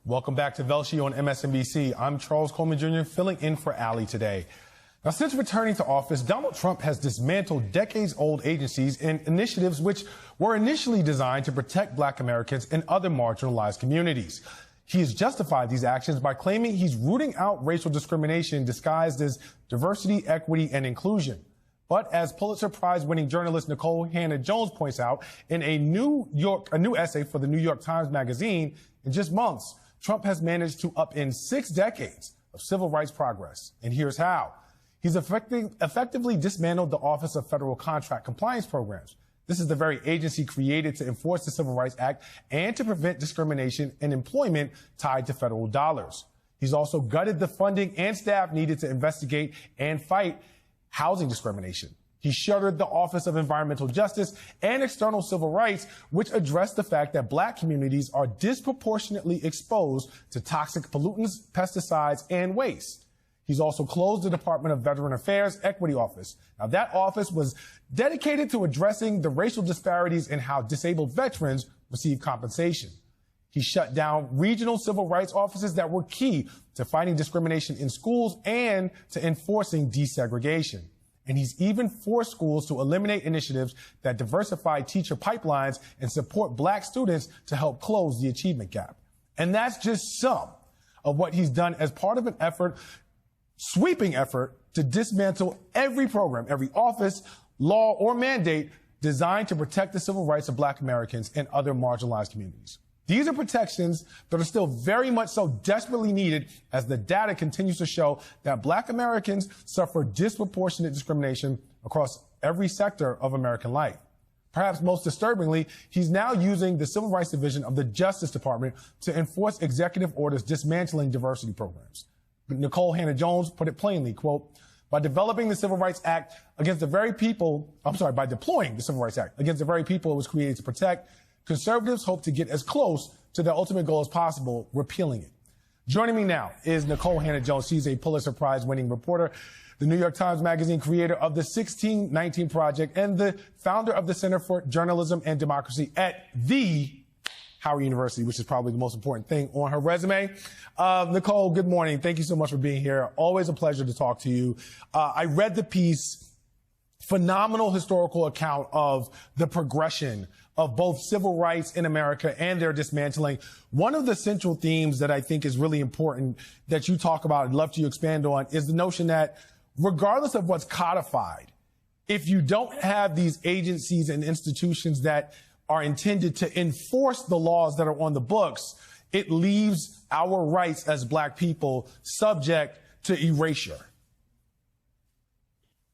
Welcome back to Velshi on MSNBC. I'm Charles Coleman Jr. filling in for Ali today. Now, since returning to office, Donald Trump has dismantled decades-old agencies and initiatives which were initially designed to protect Black Americans and other marginalized communities. He has justified these actions by claiming he's rooting out racial discrimination disguised as diversity, equity, and inclusion. But as Pulitzer-Prize winning journalist Nikole Hannah-Jones points out in a new essay for the New York Times Magazine, in just months, Trump has managed to upend 6 decades of civil rights progress. And here's how. He's effectively dismantled the Office of Federal Contract Compliance Programs. This is the very agency created to enforce the Civil Rights Act and to prevent discrimination in employment tied to federal dollars. He's also gutted the funding and staff needed to investigate and fight housing discrimination. He shuttered the Office of Environmental Justice and External Civil Rights, which addressed the fact that Black communities are disproportionately exposed to toxic pollutants, pesticides, and waste. He's also closed the Department of Veteran Affairs Equity Office. Now, that office was dedicated to addressing the racial disparities in how disabled veterans receive compensation. He shut down regional civil rights offices that were key to fighting discrimination in schools and to enforcing desegregation. And he's even forced schools to eliminate initiatives that diversify teacher pipelines and support Black students to help close the achievement gap. And that's just some of what he's done as part of an sweeping effort to dismantle every program, every office, law, or mandate designed to protect the civil rights of Black Americans and other marginalized communities. These are protections that are still very much so desperately needed as the data continues to show that Black Americans suffer disproportionate discrimination across every sector of American life. Perhaps most disturbingly, he's now using the Civil Rights Division of the Justice Department to enforce executive orders dismantling diversity programs. Nikole Hannah-Jones put it plainly, quote, by deploying the Civil Rights Act against the very people it was created to protect, conservatives hope to get as close to their ultimate goal as possible, repealing it. Joining me now is Nikole Hannah-Jones. She's a Pulitzer-Prize winning reporter, the New York Times Magazine creator of the 1619 Project, and the founder of the Center for Journalism and Democracy at the Howard University, which is probably the most important thing on her resume. Nikole, good morning. Thank you so much for being here. Always a pleasure to talk to you. I read the piece. Phenomenal historical account of the progression of both civil rights in America and their dismantling. One of the central themes that I think is really important that you talk about, I'd love to expand on, is the notion that regardless of what's codified, if you don't have these agencies and institutions that are intended to enforce the laws that are on the books, it leaves our rights as Black people subject to erasure.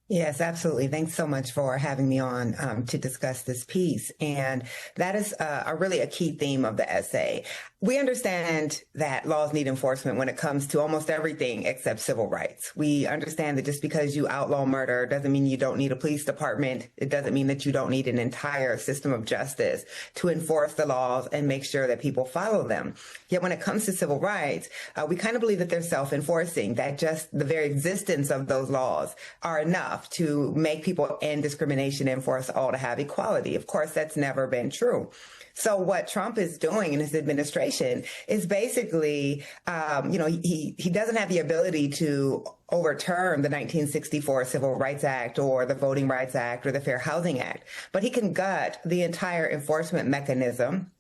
Yes, absolutely. Thanks so much for having me on to discuss this piece. And that is really a key theme of the essay. We understand that laws need enforcement when it comes to almost everything except civil rights. We understand that just because you outlaw murder doesn't mean you don't need a police department. It doesn't mean that you don't need an entire system of justice to enforce the laws and make sure that people follow them. Yet when it comes to civil rights, we kind of believe that they're self-enforcing, that just the very existence of those laws are enough to make people end discrimination and for us all to have equality. Of course, that's never been true. So what Trump is doing in his administration is basically, he doesn't have the ability to overturn the 1964 Civil Rights Act or the Voting Rights Act or the Fair Housing Act, but he can gut the entire enforcement mechanism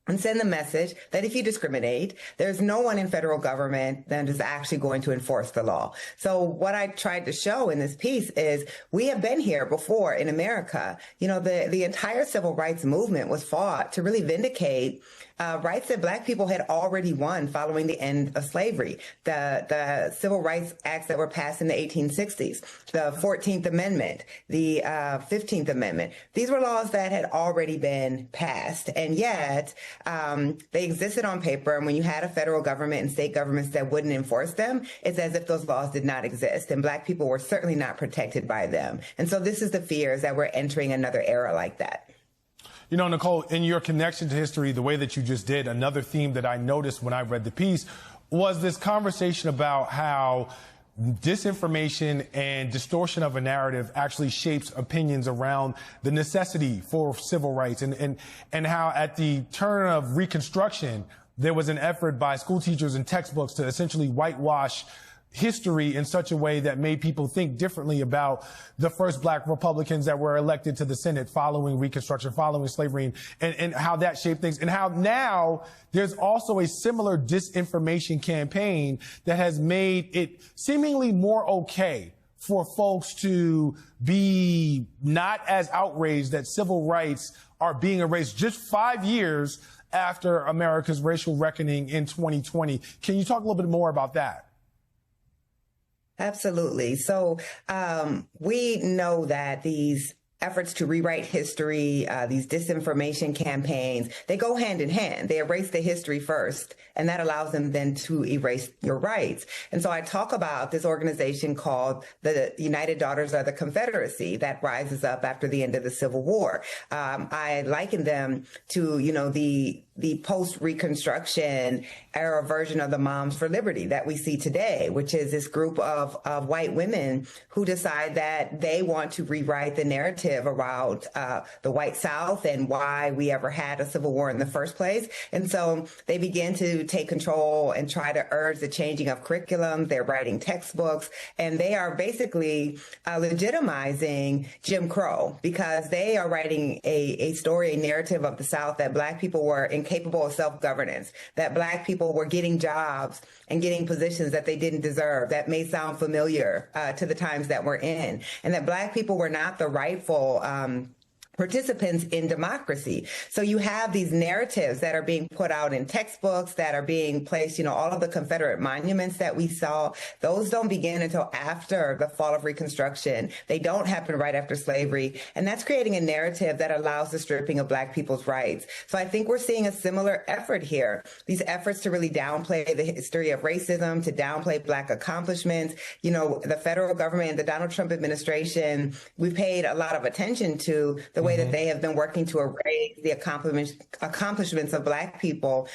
and send the message that if you discriminate, there's no one in federal government that is actually going to enforce the law. So what I tried to show in this piece is we have been here before in America. You know, the entire civil rights movement was fought to really vindicate rights that Black people had already won following the end of slavery. The civil rights acts that were passed in the 1860s, the 14th Amendment, the 15th Amendment. These were laws that had already been passed, and yet they existed on paper. And when you had a federal government and state governments that wouldn't enforce them, it's as if those laws did not exist, and Black people were certainly not protected by them. And so this is the fear, is that we're entering another era like that. You know, Nikole, in your connection to history, the way that you just did, another theme that I noticed when I read the piece was this conversation about how disinformation and distortion of a narrative actually shapes opinions around the necessity for civil rights and how at the turn of Reconstruction, there was an effort by school teachers and textbooks to essentially whitewash history in such a way that made people think differently about the first black Republicans that were elected to the Senate following Reconstruction, following slavery, and how that shaped things, and how now there's also a similar disinformation campaign that has made it seemingly more okay for folks to be not as outraged that civil rights are being erased just 5 years after America's racial reckoning in 2020. Can you talk a little bit more about that? Absolutely. So we know that these efforts to rewrite history, these disinformation campaigns, they go hand in hand. They erase the history first, and that allows them then to erase your rights. And so I talk about this organization called the United Daughters of the Confederacy that rises up after the end of the Civil War. I liken them to, the post-Reconstruction era version of the Moms for Liberty that we see today, which is this group of white women who decide that they want to rewrite the narrative around the white South and why we ever had a civil war in the first place. And so they begin to take control and try to urge the changing of curriculum. They're writing textbooks, and they are basically legitimizing Jim Crow because they are writing a story, a narrative of the South that Black people were incapable of self-governance, that Black people were getting jobs and getting positions that they didn't deserve, that may sound familiar to the times that we're in, and that Black people were not the rightful participants in democracy. So you have these narratives that are being put out in textbooks, that are being placed, all of the Confederate monuments that we saw, those don't begin until after the fall of Reconstruction. They don't happen right after slavery. And that's creating a narrative that allows the stripping of Black people's rights. So I think we're seeing a similar effort here, these efforts to really downplay the history of racism, to downplay Black accomplishments. The federal government, the Donald Trump administration, we've paid a lot of attention to the way that they have been working to erase the accomplishments of Black people.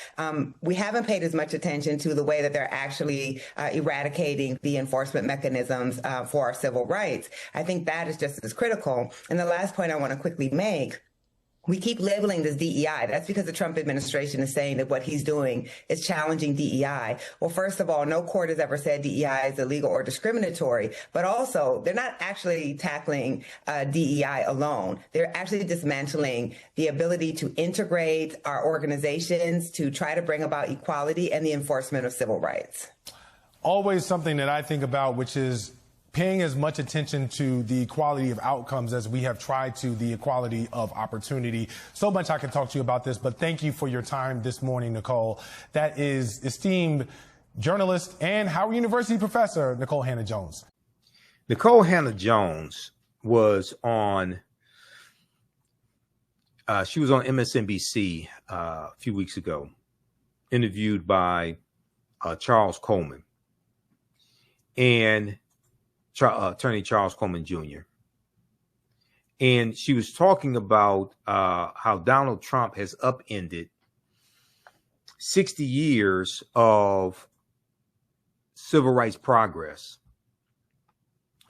We haven't paid as much attention to the way that they're actually eradicating the enforcement mechanisms for our civil rights. I think that is just as critical. And the last point I want to quickly make, we keep labeling this DEI. That's because the Trump administration is saying that what he's doing is challenging DEI. Well, first of all, no court has ever said DEI is illegal or discriminatory, but also they're not actually tackling DEI alone. They're actually dismantling the ability to integrate our organizations to try to bring about equality and the enforcement of civil rights. Always something that I think about, which is paying as much attention to the equality of outcomes as we have tried to the equality of opportunity. So much I could talk to you about this, but thank you for your time this morning, Nikole. That is esteemed journalist and Howard University professor, Nikole Hannah-Jones. Nikole Hannah-Jones was on, she was on MSNBC a few weeks ago, interviewed by Charles Coleman. And Attorney Charles Coleman Jr. And she was talking about how Donald Trump has upended 60 years of civil rights progress.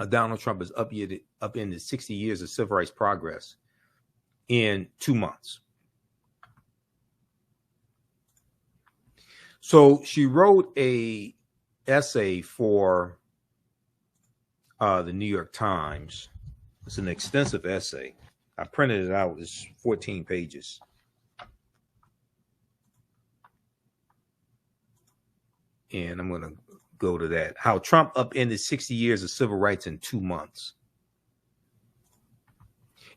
Donald Trump has upended 60 years of civil rights progress in 2 months. So she wrote a essay for the New York Times. It's an extensive essay. I printed it out. It's 14 pages. And I'm going to go to that. How Trump upended 60 years of civil rights in 2 months.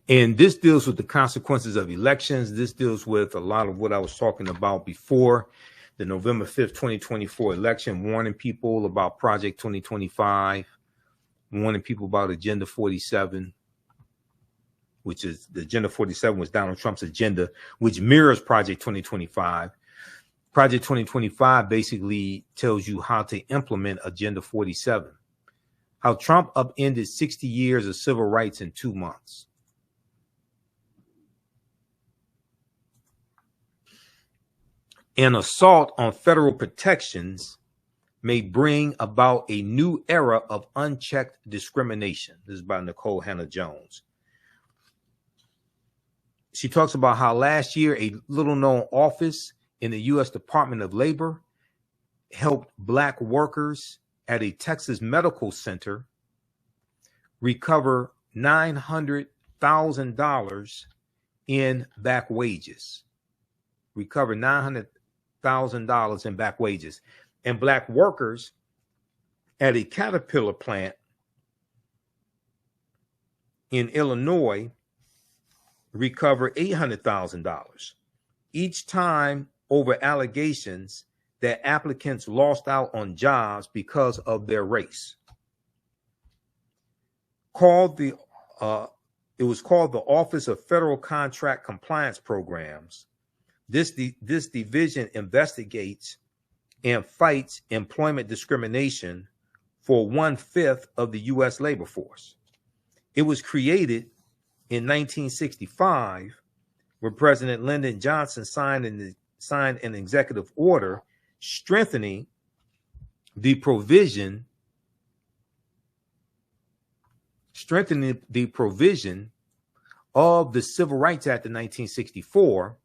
And this deals with the consequences of elections. This deals with a lot of what I was talking about before the November 5th, 2024 election, warning people about Project 2025. Warning people about Agenda 47, which is the Agenda 47 was Donald Trump's agenda, which mirrors Project 2025. Project 2025 basically tells you how to implement Agenda 47. How Trump upended 60 years of civil rights in 2 months. An assault on federal protections may bring about a new era of unchecked discrimination. This is by Nikole Hannah-Jones. She talks about how last year a little-known office in the U.S. Department of Labor helped Black workers at a Texas medical center recover $900,000 in back wages. Recover $900,000 in back wages. And Black workers at a Caterpillar plant in Illinois recover $800,000 each time over allegations that applicants lost out on jobs because of their race. It was called the Office of Federal Contract Compliance Programs. This division investigates and fights employment discrimination for 1/5 of the U.S. labor force. It was created in 1965 when President Lyndon Johnson signed an executive order strengthening the provision of the Civil Rights Act of 1964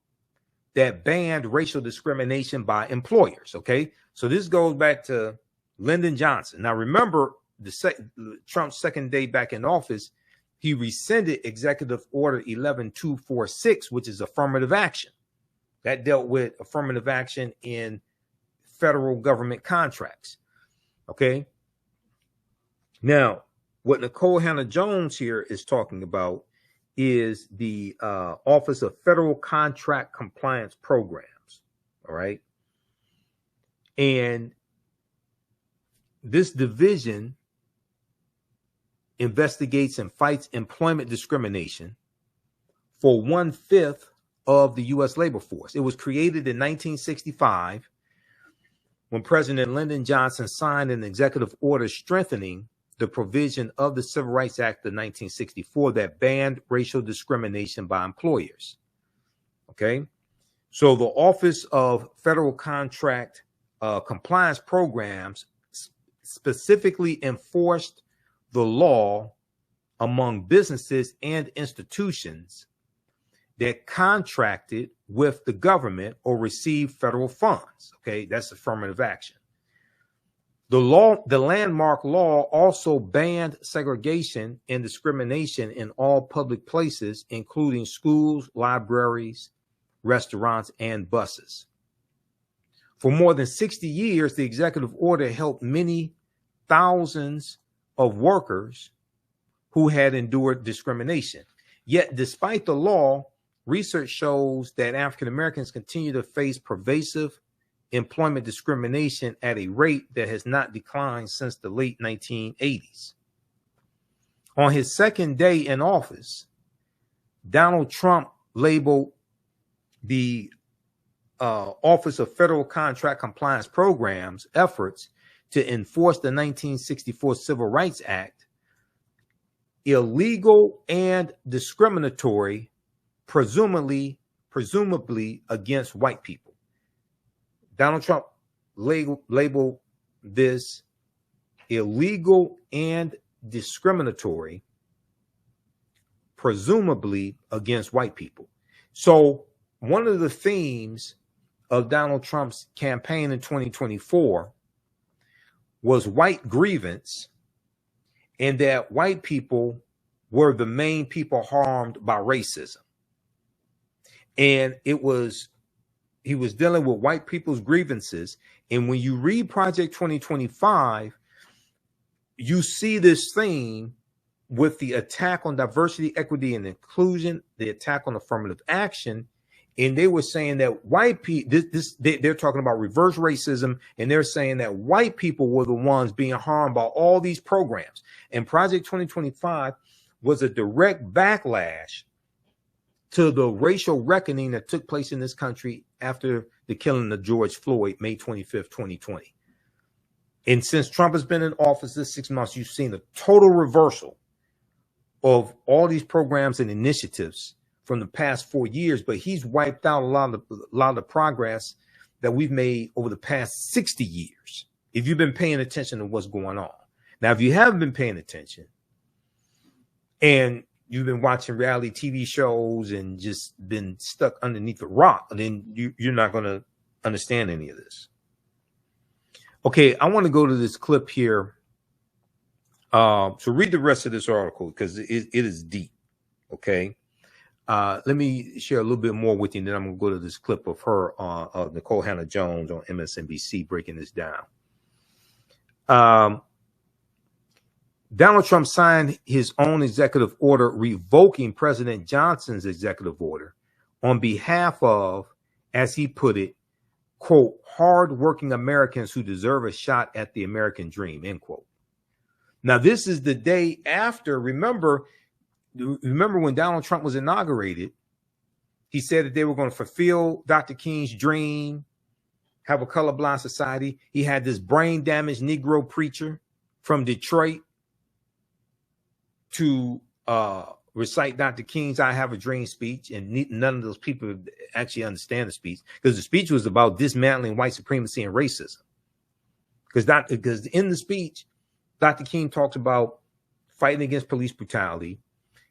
that banned racial discrimination by employers. Okay, so this goes back to Lyndon Johnson. Now, remember, Trump's second day back in office, he rescinded Executive Order 11246, which is affirmative action. That dealt with affirmative action in federal government contracts. Okay. Now, what Nikole Hannah-Jones here is talking about is the Office of Federal Contract Compliance Programs. All right. And this division investigates and fights employment discrimination for 1/5 of the U.S. labor force. It was created in 1965 when President Lyndon Johnson signed an executive order strengthening the provision of the Civil Rights Act of 1964 that banned racial discrimination by employers. Okay, so the Office of Federal Contract Compliance Programs specifically enforced the law among businesses and institutions that contracted with the government or received federal funds. Okay, that's affirmative action. The landmark law also banned segregation and discrimination in all public places, including schools, libraries, restaurants, and buses. For more than 60 years, the executive order helped many thousands of workers who had endured discrimination. Yet, despite the law, research shows that African Americans continue to face pervasive employment discrimination at a rate that has not declined since the late 1980s. On his second day in office, Donald Trump labeled the Office of Federal Contract Compliance Programs efforts to enforce the 1964 Civil Rights Act illegal and discriminatory, presumably against white people. Donald Trump labeled this illegal and discriminatory, presumably against white people. So one of the themes of Donald Trump's campaign in 2024 was white grievance, and that white people were the main people harmed by racism. And he was dealing with white people's grievances. And when you read Project 2025, you see this theme with the attack on diversity, equity, and inclusion, the attack on affirmative action. And they were saying that white people, they're talking about reverse racism, and they're saying that white people were the ones being harmed by all these programs. And Project 2025 was a direct backlash to the racial reckoning that took place in this country after the killing of George Floyd, May 25th, 2020. And since Trump has been in office this 6 months, you've seen a total reversal of all these programs and initiatives from the past 4 years, but he's wiped out a lot of the progress that we've made over the past 60 years, if you've been paying attention to what's going on. Now, if you haven't been paying attention and you've been watching reality TV shows and just been stuck underneath a rock, then you're not going to understand any of this. Okay, I want to go to this clip here. So read the rest of this article because it is deep. Okay. Let me share a little bit more with you, and then I'm going to go to this clip of her, Nikole Hannah-Jones on MSNBC, breaking this down. Donald Trump signed his own executive order revoking President Johnson's executive order on behalf of, as he put it, quote, hardworking Americans who deserve a shot at the American dream, end quote. Now, this is the day after, remember when Donald Trump was inaugurated, he said that they were going to fulfill Dr. King's dream, have a colorblind society. He had this brain damaged Negro preacher from Detroit to recite Dr. King's I Have a Dream speech, and none of those people actually understand the speech, because the speech was about dismantling white supremacy and racism. Because in the speech, Dr. King talks about fighting against police brutality.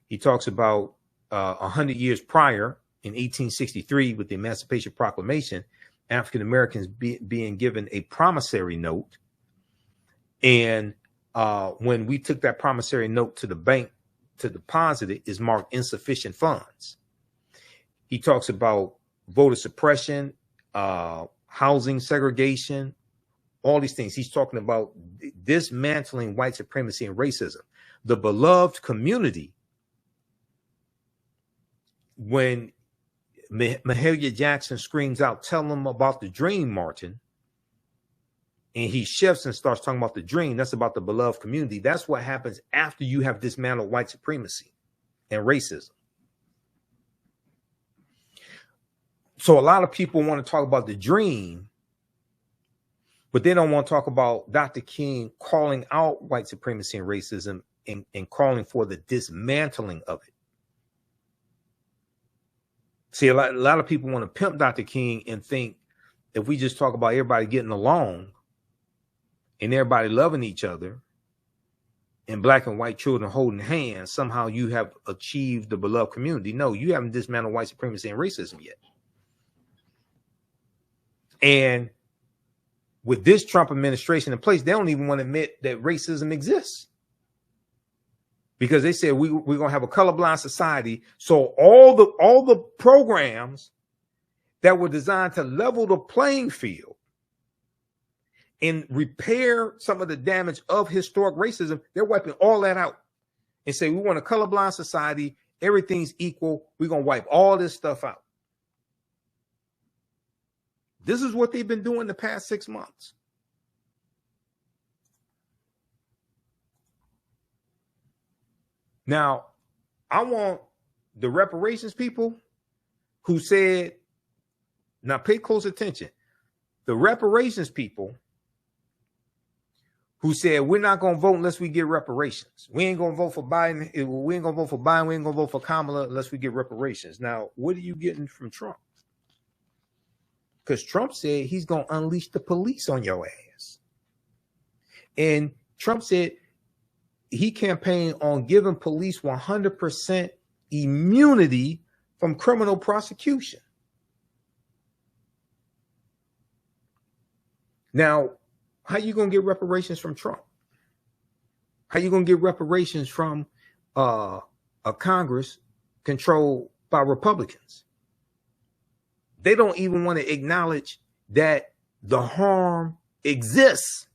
He talks about 100 years prior, in 1863, with the Emancipation Proclamation, African Americans being given a promissory note. And when we took that promissory note to the bank to deposit it, is marked insufficient funds. He talks about voter suppression, housing segregation, all these things. He's talking about dismantling white supremacy and racism. The beloved community, when Mahalia Jackson screams out, tell them about the dream, Martin, and he shifts and starts talking about the dream, that's about the beloved community. That's what happens after you have dismantled white supremacy and racism. So a lot of people want to talk about the dream, but they don't want to talk about Dr. King calling out white supremacy and racism and calling for the dismantling of it. See, a lot of people want to pimp Dr. King and think if we just talk about everybody getting along and everybody loving each other and black and white children holding hands, somehow you have achieved the beloved community. No, you haven't dismantled white supremacy and racism yet. And with this Trump administration in place, they don't even want to admit that racism exists, because they said we're going to have a colorblind society. So all the programs that were designed to level the playing field and repair some of the damage of historic racism, they're wiping all that out and say, we want a colorblind society. Everything's equal. We're going to wipe all this stuff out. This is what they've been doing the past 6 months. Now, I want the reparations people who said, now pay close attention. The reparations people who said, we're not going to vote unless we get reparations. We ain't going to vote for Biden. We ain't going to vote for Biden. We ain't going to vote for Kamala unless we get reparations. Now, what are you getting from Trump? Because Trump said he's going to unleash the police on your ass. And Trump said he campaigned on giving police 100% immunity from criminal prosecution. Now, how you going to get reparations from Trump? How you going to get reparations from a Congress controlled by Republicans? They don't even want to acknowledge that the harm exists,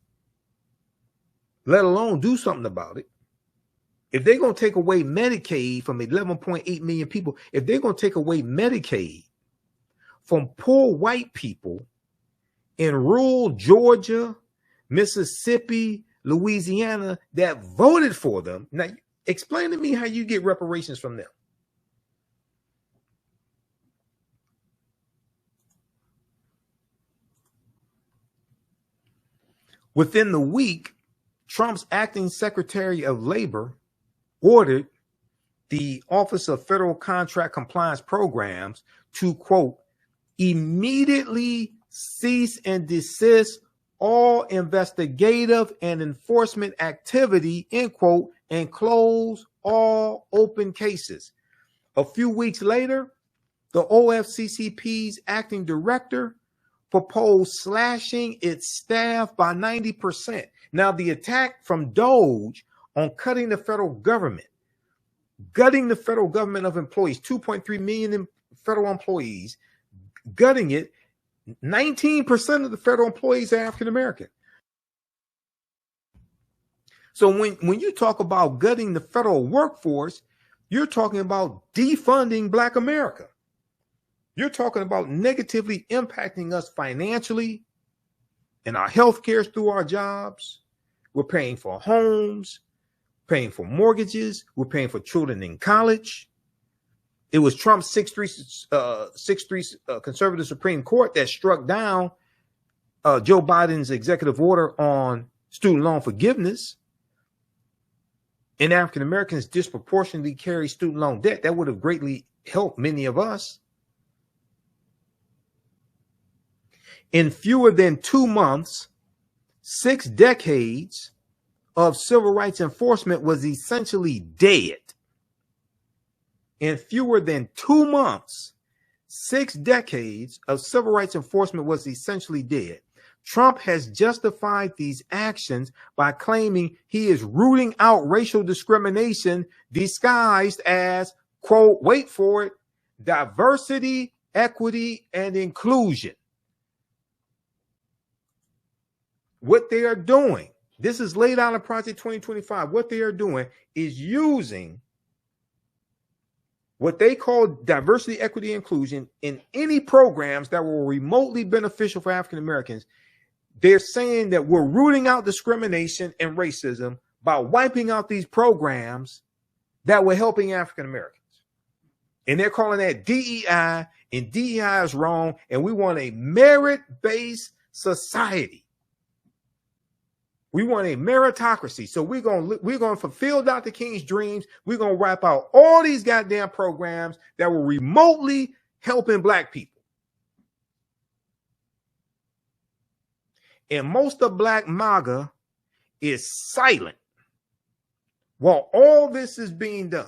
let alone do something about it. If they're going to take away Medicaid from 11.8 million people, if they're going to take away Medicaid from poor white people in rural Georgia, Mississippi, Louisiana that voted for them, now explain to me how you get reparations from them. Within the week, Trump's acting Secretary of Labor ordered the Office of Federal Contract Compliance Programs to, quote, immediately cease and desist all investigative and enforcement activity, end quote, and close all open cases. A few weeks later, the OFCCP's acting director proposed slashing its staff by 90%. Now, the attack from Doge on cutting the federal government, gutting the federal government of employees, 2.3 million federal employees, gutting it, 19% of the federal employees are African American. So when you talk about gutting the federal workforce, you're talking about defunding Black America. You're talking about negatively impacting us financially and our health care through our jobs. We're paying for homes, paying for mortgages. We're paying for children in college. It was Trump's 6-3 conservative Supreme Court that struck down Joe Biden's executive order on student loan forgiveness. And African Americans disproportionately carry student loan debt. That would have greatly helped many of us. In fewer than 2 months, 6 decades of civil rights enforcement was essentially dead. In fewer than 2 months, 6 decades of civil rights enforcement was essentially dead. Trump has justified these actions by claiming he is rooting out racial discrimination disguised as, quote, wait for it, diversity, equity, and inclusion. What they are doing, this is laid out in Project 2025. What they are doing is using what they call diversity, equity, inclusion in any programs that were remotely beneficial for African Americans. They're saying that we're rooting out discrimination and racism by wiping out these programs that were helping African Americans. And they're calling that DEI, and DEI is wrong. And we want a merit-based society. We want a meritocracy. So we're going to fulfill Dr. King's dreams. We're going to wipe out all these goddamn programs that were remotely helping Black people. And most of Black MAGA is silent while all this is being done.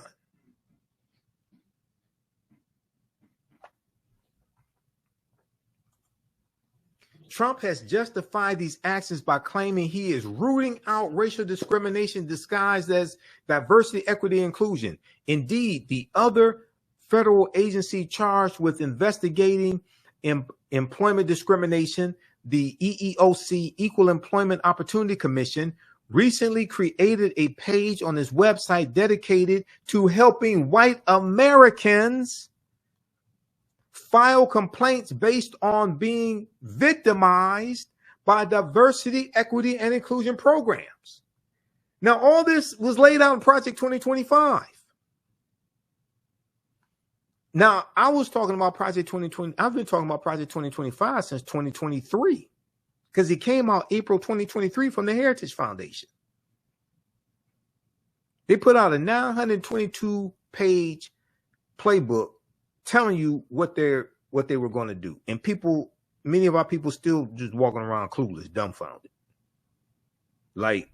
Trump has justified these actions by claiming he is rooting out racial discrimination disguised as diversity, equity, and inclusion. Indeed, the other federal agency charged with investigating employment discrimination, the EEOC, Equal Employment Opportunity Commission, recently created a page on its website dedicated to helping white Americans file complaints based on being victimized by diversity, equity, and inclusion programs. Now, all this was laid out in Project 2025. Now, I was talking about Project 2020. I've been talking about Project 2025 since 2023 because it came out April 2023 from the Heritage Foundation. They put out a 922-page playbook telling you what they were going to do. And people, many of our people still just walking around clueless, dumbfounded. Like,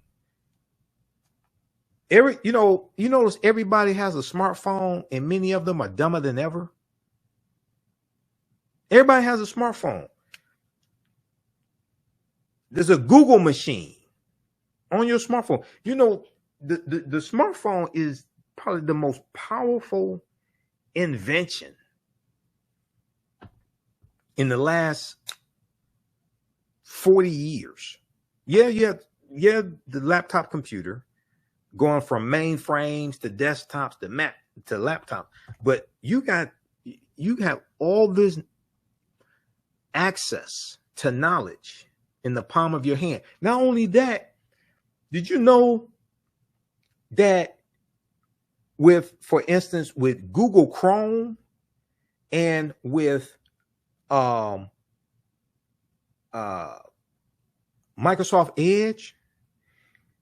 you notice everybody has a smartphone and many of them are dumber than ever. Everybody has a smartphone. There's a Google machine on your smartphone. You know, the smartphone is probably the most powerful invention in the last 40 years. Yeah, the laptop computer going from mainframes to desktops to laptops, but you have all this access to knowledge in the palm of your hand. Not only that, did you know that for instance, with Google Chrome and with Microsoft Edge,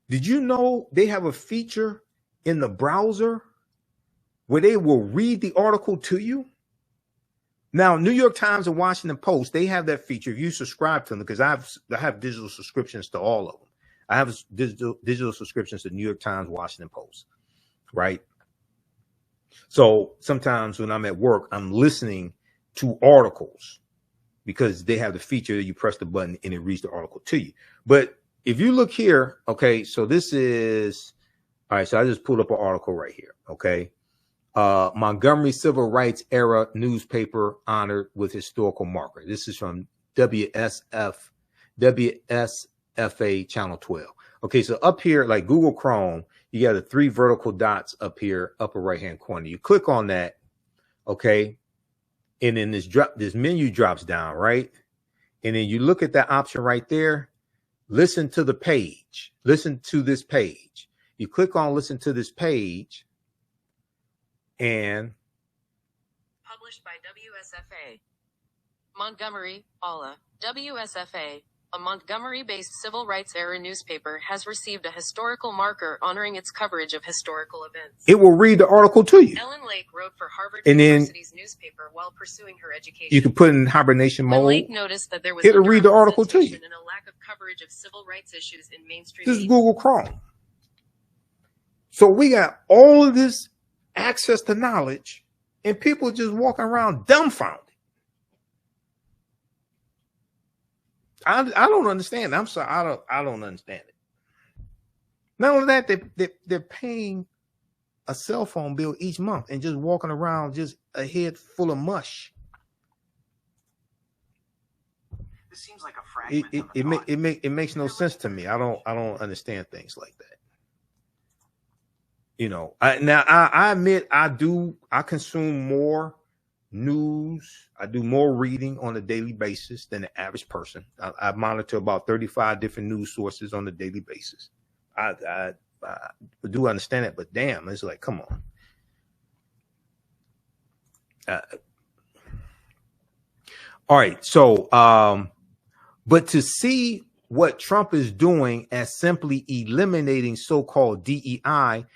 did you know they have a feature in the browser where they will read the article to you? Now, New York Times and Washington Post, they have that feature if you subscribe to them, because I have digital subscriptions to all of them. I have digital subscriptions to New York Times, Washington Post, right? So sometimes when I'm at work, I'm listening to articles because they have the feature, you press the button and it reads the article to you. But if you look here, okay, so this is, all right, so I just pulled up an article right here, okay. Montgomery Civil Rights Era newspaper honored with historical marker. This is from WSFA Channel 12. Okay, so up here, like Google Chrome, you got the 3 vertical dots up here, upper right-hand corner. You click on that, okay, and then this menu drops down, right? And then you look at that option right there. Listen to the page. Listen to this page. You click on listen to this page, and published by WSFA. Montgomery, Allah. WSFA, a Montgomery-based civil rights era newspaper, has received a historical marker honoring its coverage of historical events. It will read the article to you. Ellen Lake wrote for Harvard And then University's newspaper while pursuing her education. You can put it in hibernation When mode. Lake noticed that there was It'll read the article to you. and a lack of coverage of civil rights issues in mainstream This is media. Google Chrome. So we got all of this access to knowledge, and people just walking around dumbfounded. I don't understand. I'm sorry. I don't understand it. Not only that, they're paying a cell phone bill each month and just walking around just a head full of mush. This seems like a fragment. It makes no sense to me. I don't understand things like that. You know, I admit I consume more news. I do more reading on a daily basis than the average person. I monitor about 35 different news sources on a daily basis. I do understand it, but damn, it's like, come on. All right, so but to see what Trump is doing as simply eliminating so-called DEI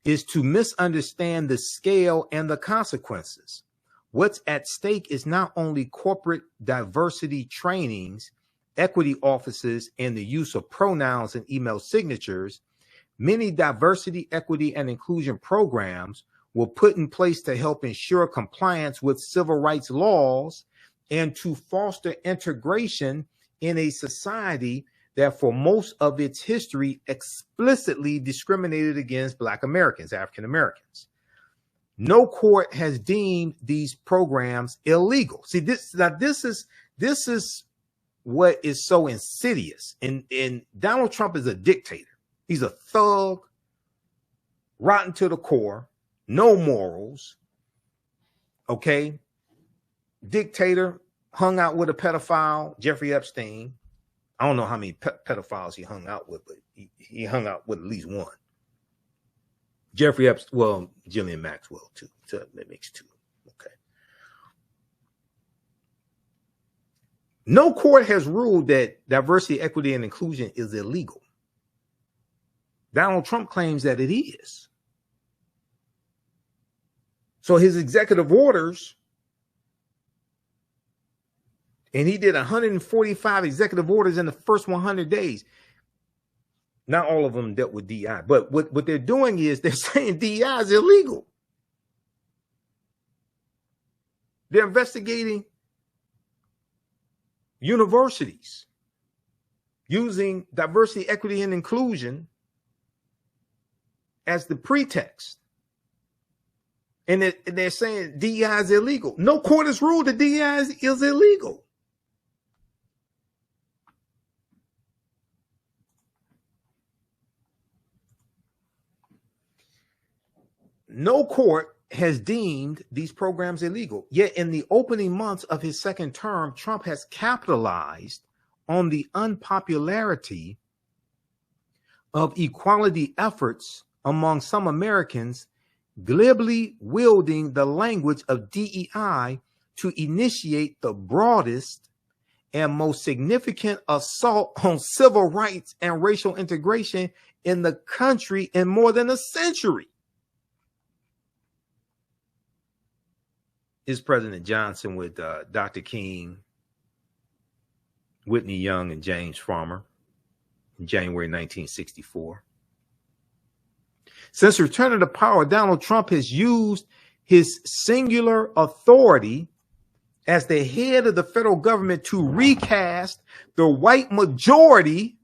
is to misunderstand the scale and the consequences. What's at stake is not only corporate diversity trainings, equity offices, and the use of pronouns and email signatures. Many diversity, equity, and inclusion programs were put in place to help ensure compliance with civil rights laws and to foster integration in a society that for most of its history explicitly discriminated against Black Americans, African Americans. No court has deemed these programs illegal. See, this is what is so insidious. And Donald Trump is a dictator. He's a thug, rotten to the core, no morals. Okay. Dictator, hung out with a pedophile, Jeffrey Epstein. I don't know how many pedophiles he hung out with, but he hung out with at least one. Jeffrey Epstein, well, Ghislaine Maxwell too. So that makes 2. Okay. No court has ruled that diversity, equity, and inclusion is illegal. Donald Trump claims that it is. So his executive orders, and he did 145 executive orders in the first 100 days. Not all of them dealt with DEI, but what they're doing is they're saying DEI is illegal. They're investigating universities using diversity, equity, and inclusion as the pretext. And they're saying DEI is illegal. No court has ruled that DEI is illegal. No court has deemed these programs illegal. Yet in the opening months of his second term, Trump has capitalized on the unpopularity of equality efforts among some Americans, glibly wielding the language of DEI to initiate the broadest and most significant assault on civil rights and racial integration in the country in more than a century. Is President Johnson with Dr. King, Whitney Young, and James Farmer in January 1964. Since returning to power, Donald Trump has used his singular authority as the head of the federal government to recast the white majority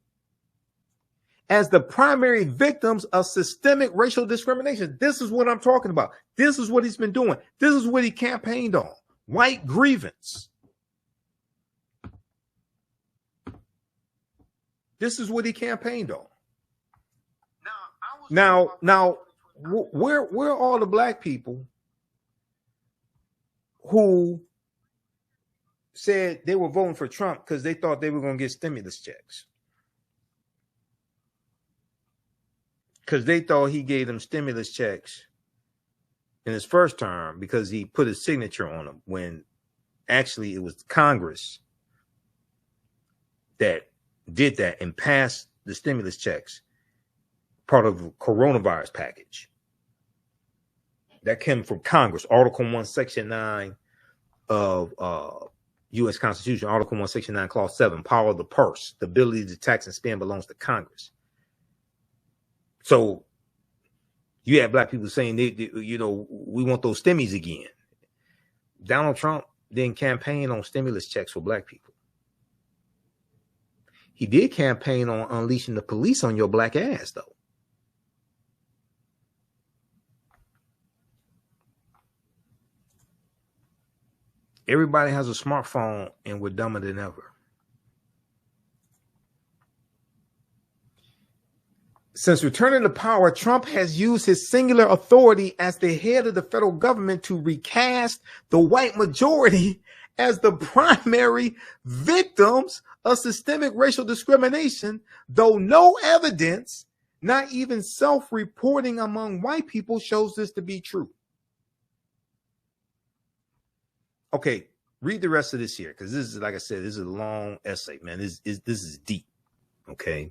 as the primary victims of systemic racial discrimination. This is what I'm talking about. This is what he's been doing. This is what he campaigned on. White grievance. This is what he campaigned on. Now, where are all the black people who said they were voting for Trump because they thought they were going to get stimulus checks? Because they thought he gave them stimulus checks in his first term because he put his signature on them, when actually it was Congress that did that and passed the stimulus checks, part of the coronavirus package. That came from Congress. Article 1, Section 9 of U.S. Constitution, Article 1, Section 9, Clause 7, power of the purse. The ability to tax and spend belongs to Congress. So you have black people saying, we want those stimmies again. Donald Trump didn't campaign on stimulus checks for black people. He did campaign on unleashing the police on your black ass, though. Everybody has a smartphone and we're dumber than ever. Since returning to power, Trump has used his singular authority as the head of the federal government to recast the white majority as the primary victims of systemic racial discrimination, though no evidence, not even self-reporting among white people, shows this to be true. Okay, read the rest of this here, because this is, like I said, this is a long essay, man. This is deep, okay?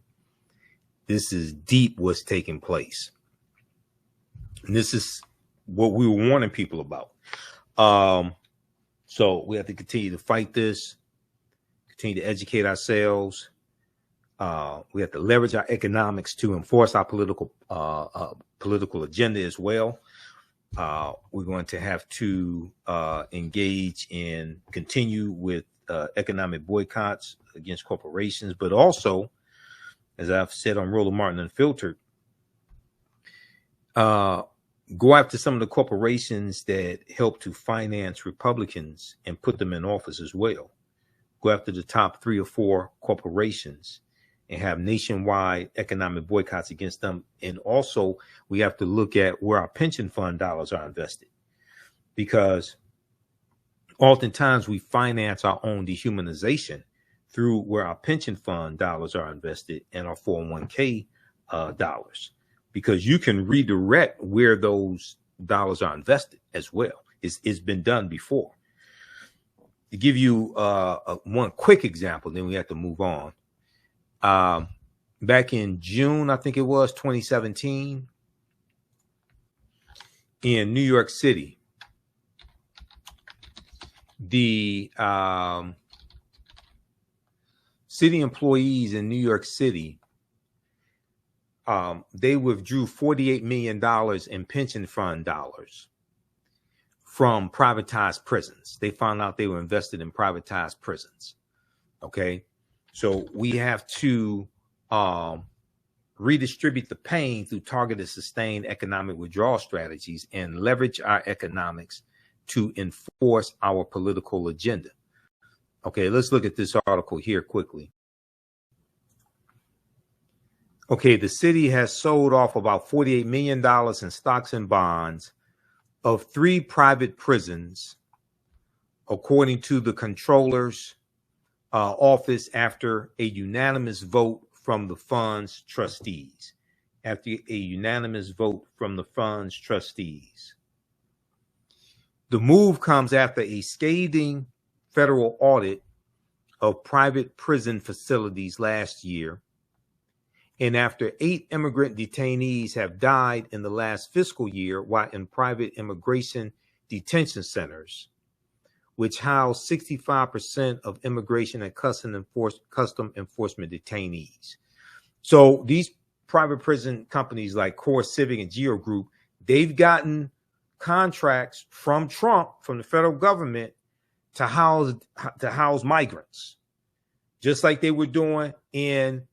This is deep what's taking place. And this is what we were warning people about. So we have to continue to fight this, continue to educate ourselves. We have to leverage our economics to enforce our political agenda as well. We're going to have to engage in continue with economic boycotts against corporations, but also, as I've said on Roland Martin Unfiltered, go after some of the corporations that help to finance Republicans and put them in office as well. Go after the top 3 or 4 corporations and have nationwide economic boycotts against them. And also, we have to look at where our pension fund dollars are invested, because oftentimes we finance our own dehumanization through where our pension fund dollars are invested and our 401k dollars, because you can redirect where those dollars are invested as well. It's been done before. To give you one quick example, then we have to move on. Back in June, I think it was 2017, in New York City, the city employees in New York City, they withdrew $48 million in pension fund dollars from privatized prisons. They found out they were invested in privatized prisons. Okay. So we have to redistribute the pain through targeted, sustained economic withdrawal strategies and leverage our economics to enforce our political agenda. Okay, let's look at this article here quickly. Okay, the city has sold off about $48 million in stocks and bonds of 3 private prisons, according to the controller's office, after a unanimous vote from the fund's trustees. After a unanimous vote from the fund's trustees. The move comes after a scathing federal audit of private prison facilities last year, and after 8 immigrant detainees have died in the last fiscal year while in private immigration detention centers, which house 65% of immigration and custom enforcement detainees. So these private prison companies like Core Civic and Geo Group, they've gotten contracts from Trump, from the federal government, to house migrants, just like they were doing in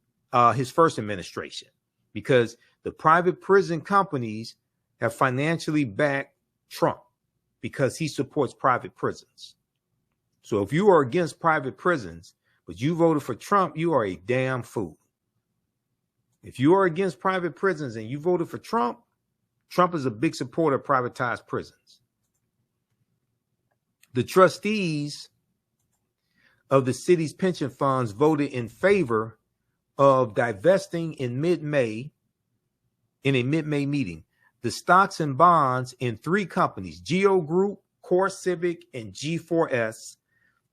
his first administration, because the private prison companies have financially backed Trump because he supports private prisons. So if you are against private prisons, but you voted for Trump, you are a damn fool. If you are against private prisons and you voted for Trump, Trump is a big supporter of privatized prisons. The trustees of the city's pension funds voted in favor of divesting in a mid-May meeting, the stocks and bonds in 3 companies, Geo Group, Core Civic, and G4S,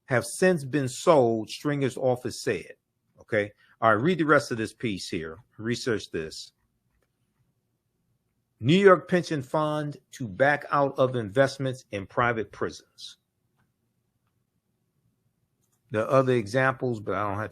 have since been sold, Stringer's office said. Okay. All right, read the rest of this piece here. Research this. New York pension fund to back out of investments in private prisons. There are other examples, but I don't have time.